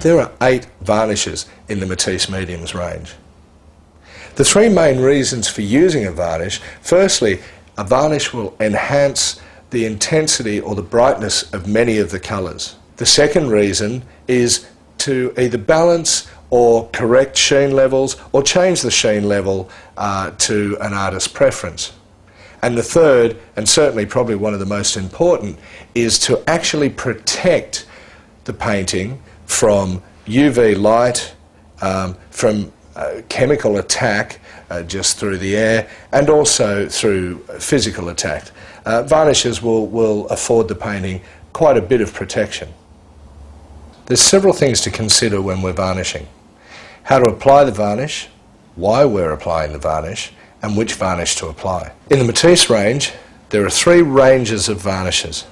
There are 8 varnishes in the Matisse Mediums range. The 3 main reasons for using a varnish: firstly, a varnish will enhance the intensity or the brightness of many of the colours. The second reason is to either balance or correct sheen levels or change the sheen level to an artist's preference. And the third, and certainly probably one of the most important, is to actually protect the painting from UV light, from chemical attack just through the air, and also through physical attack. Varnishes will afford the painting quite a bit of protection. There's several things to consider when we're varnishing: how to apply the varnish, why we're applying the varnish, and which varnish to apply. In the Matisse range, there are 3 ranges of varnishes: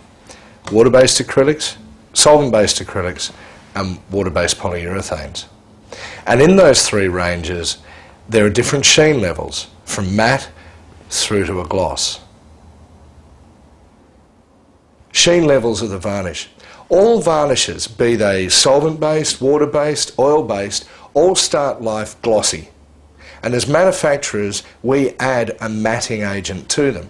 water-based acrylics, solvent-based acrylics, and water-based polyurethanes. And in those 3 ranges, there are different sheen levels, from matte through to a gloss. Sheen levels of the varnish. All varnishes, be they solvent-based, water-based, oil-based, all start life glossy. And as manufacturers, we add a matting agent to them.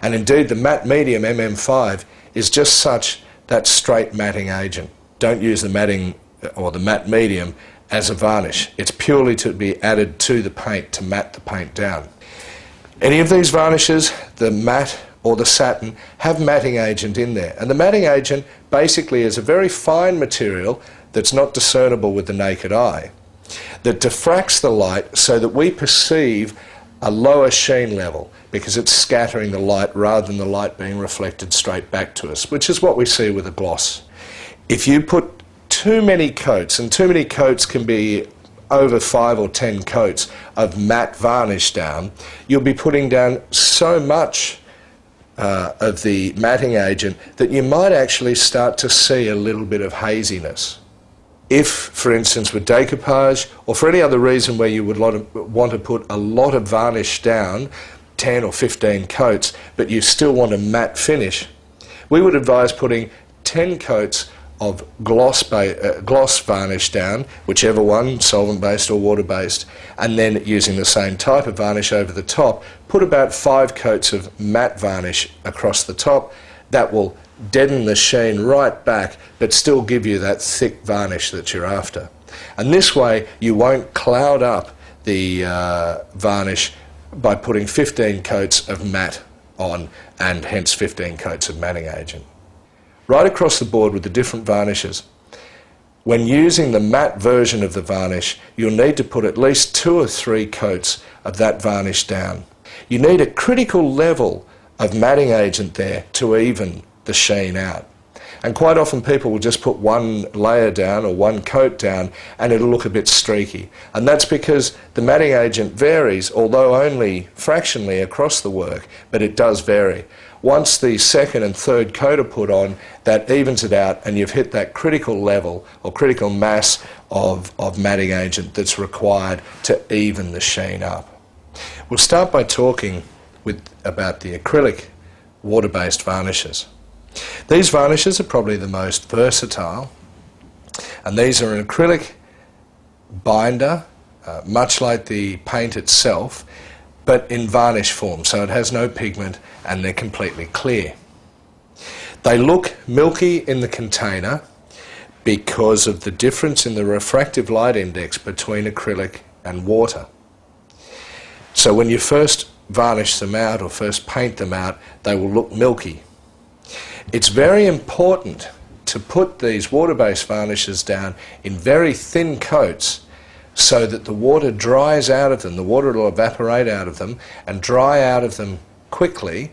And indeed, the matte medium MM5 is just such that straight matting agent. Don't use the matting or the matte medium as a varnish. It's purely to be added to the paint to matte the paint down. Any of these varnishes, the matte or the satin, have matting agent in there. And the matting agent basically is a very fine material that's not discernible with the naked eye, that diffracts the light so that we perceive a lower sheen level because it's scattering the light rather than the light being reflected straight back to us, which is what we see with a gloss. If you put too many coats, and too many coats can be over 5 or 10 coats of matte varnish down, you'll be putting down so much of the matting agent that you might actually start to see a little bit of haziness. If, for instance, with decoupage or for any other reason where you would want to put a lot of varnish down, 10 or 15 coats, but you still want a matte finish, we would advise putting 10 coats of gloss varnish down, whichever one, solvent-based or water-based, and then using the same type of varnish over the top, put about 5 coats of matte varnish across the top. That will deaden the sheen right back, but still give you that thick varnish that you're after. And this way you won't cloud up the varnish by putting 15 coats of matte on, and hence 15 coats of matting agent. Right across the board with the different varnishes, when using the matte version of the varnish, you'll need to put at least 2 or 3 coats of that varnish down. You need a critical level of matting agent there to even the sheen out. And quite often people will just put 1 layer down or 1 coat down and it'll look a bit streaky. And that's because the matting agent varies, although only fractionally across the work, but it does vary. Once the 2nd and 3rd coat are put on, that evens it out and you've hit that critical level or critical mass of matting agent that's required to even the sheen up. We'll start by talking about the acrylic water-based varnishes. These varnishes are probably the most versatile, and these are an acrylic binder, much like the paint itself, but in varnish form, so it has no pigment and they're completely clear. They look milky in the container because of the difference in the refractive light index between acrylic and water. So when you first varnish them out or first paint them out, they will look milky. It's very important to put these water-based varnishes down in very thin coats so that the water dries out of them, the water will evaporate out of them and dry out of them quickly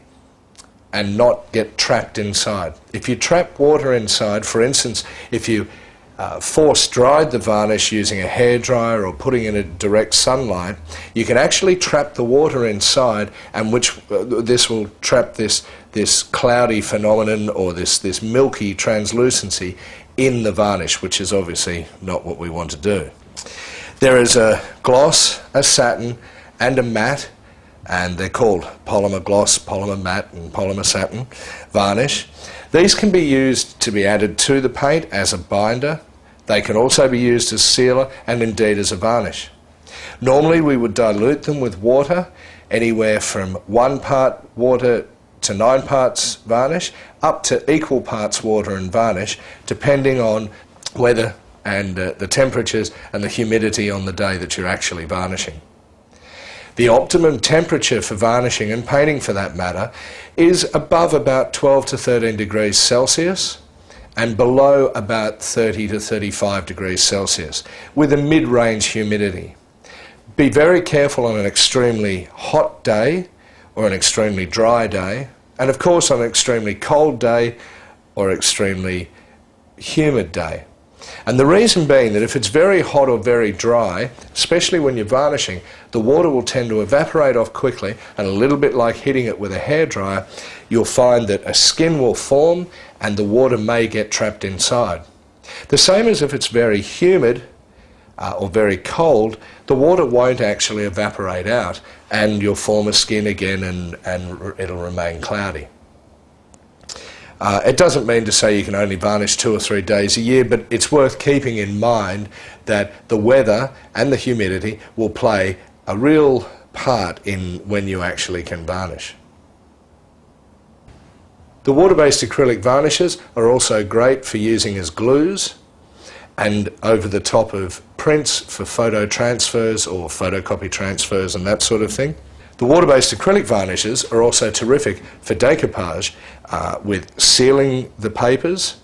and not get trapped inside. If you trap water inside, for instance, if you force dried the varnish using a hairdryer or putting it in direct sunlight, you can actually trap the water inside, and this will trap this cloudy phenomenon or this milky translucency in the varnish, which is obviously not what we want to do. There is a gloss, a satin and a matte, and they're called polymer gloss, polymer matte and polymer satin varnish. These can be used to be added to the paint as a binder, They can also be used as sealer and indeed as a varnish. Normally we would dilute them with water, anywhere from 1 part water to 9 parts varnish, up to equal parts water and varnish, depending on weather and the temperatures and the humidity on the day that you're actually varnishing. The optimum temperature for varnishing and painting, for that matter, is above about 12 to 13 degrees Celsius and below about 30 to 35 degrees Celsius, with a mid-range humidity. Be very careful on an extremely hot day or an extremely dry day, and of course on an extremely cold day or extremely humid day. And the reason being that if it's very hot or very dry, especially when you're varnishing, the water will tend to evaporate off quickly, and a little bit like hitting it with a hairdryer, you'll find that a skin will form and the water may get trapped inside. The same as if it's very humid or very cold, the water won't actually evaporate out and you'll form a skin again and it'll remain cloudy. It doesn't mean to say you can only varnish 2 or 3 days a year, but it's worth keeping in mind that the weather and the humidity will play a real part in when you actually can varnish. The water-based acrylic varnishes are also great for using as glues and over the top of prints for photo transfers or photocopy transfers and that sort of thing. The water-based acrylic varnishes are also terrific for decoupage with sealing the papers,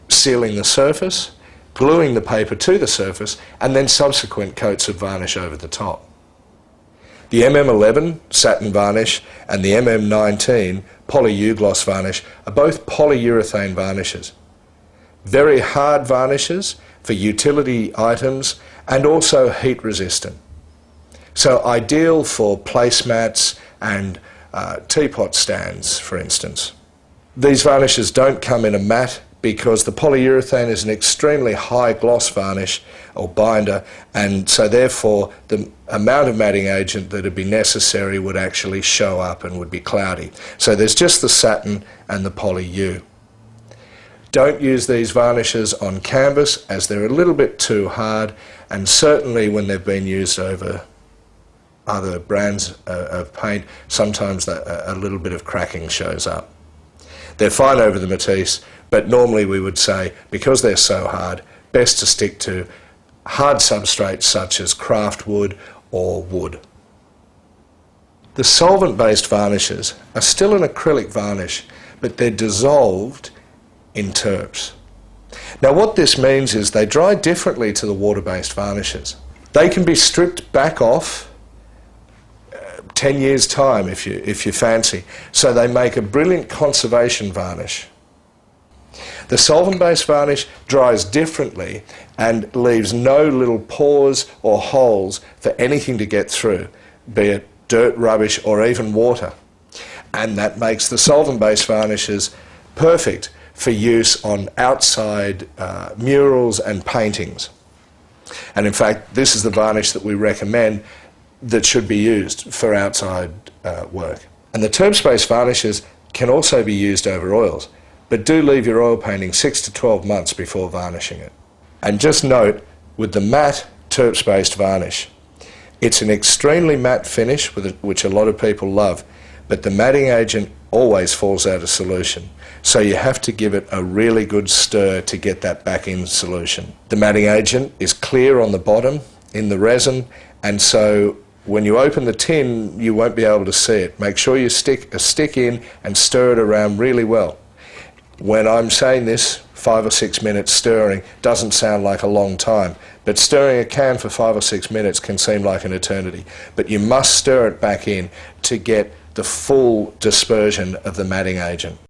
sealing the surface, gluing the paper to the surface, and then subsequent coats of varnish over the top. The MM11 satin varnish and the MM19 poly-U-gloss varnish are both polyurethane varnishes. Very hard varnishes for utility items and also heat resistant. So ideal for placemats and teapot stands, for instance. These varnishes don't come in a matte because the polyurethane is an extremely high gloss varnish or binder, and so therefore the amount of matting agent that would be necessary would actually show up and would be cloudy. So there's just the satin and the poly-U. Don't use these varnishes on canvas as they're a little bit too hard, and certainly when they've been used over other brands of paint, sometimes a little bit of cracking shows up. They're fine over the Matisse, but normally we would say, because they're so hard, best to stick to hard substrates such as craft wood or wood. The solvent-based varnishes are still an acrylic varnish, but they're dissolved in terps. Now what this means is they dry differently to the water-based varnishes. They can be stripped back off 10 years' time if you fancy, so they make a brilliant conservation varnish. The solvent-based varnish dries differently and leaves no little pores or holes for anything to get through, be it dirt, rubbish or even water. And that makes the solvent-based varnishes perfect for use on outside murals and paintings. And in fact, this is the varnish that we recommend that should be used for outside work. And the terp-based varnishes can also be used over oils, but do leave your oil painting 6 to 12 months before varnishing it. And just note, with the matte terp-based varnish, it's an extremely matte finish which a lot of people love, but the matting agent always falls out of solution, so you have to give it a really good stir to get that back in solution. The matting agent is clear on the bottom in the resin, and so when you open the tin you won't be able to see it. Make sure you stick a stick in and stir it around really well. When I'm saying this, 5 or 6 minutes stirring doesn't sound like a long time, but stirring a can for 5 or 6 minutes can seem like an eternity. But you must stir it back in to get the full dispersion of the matting agent.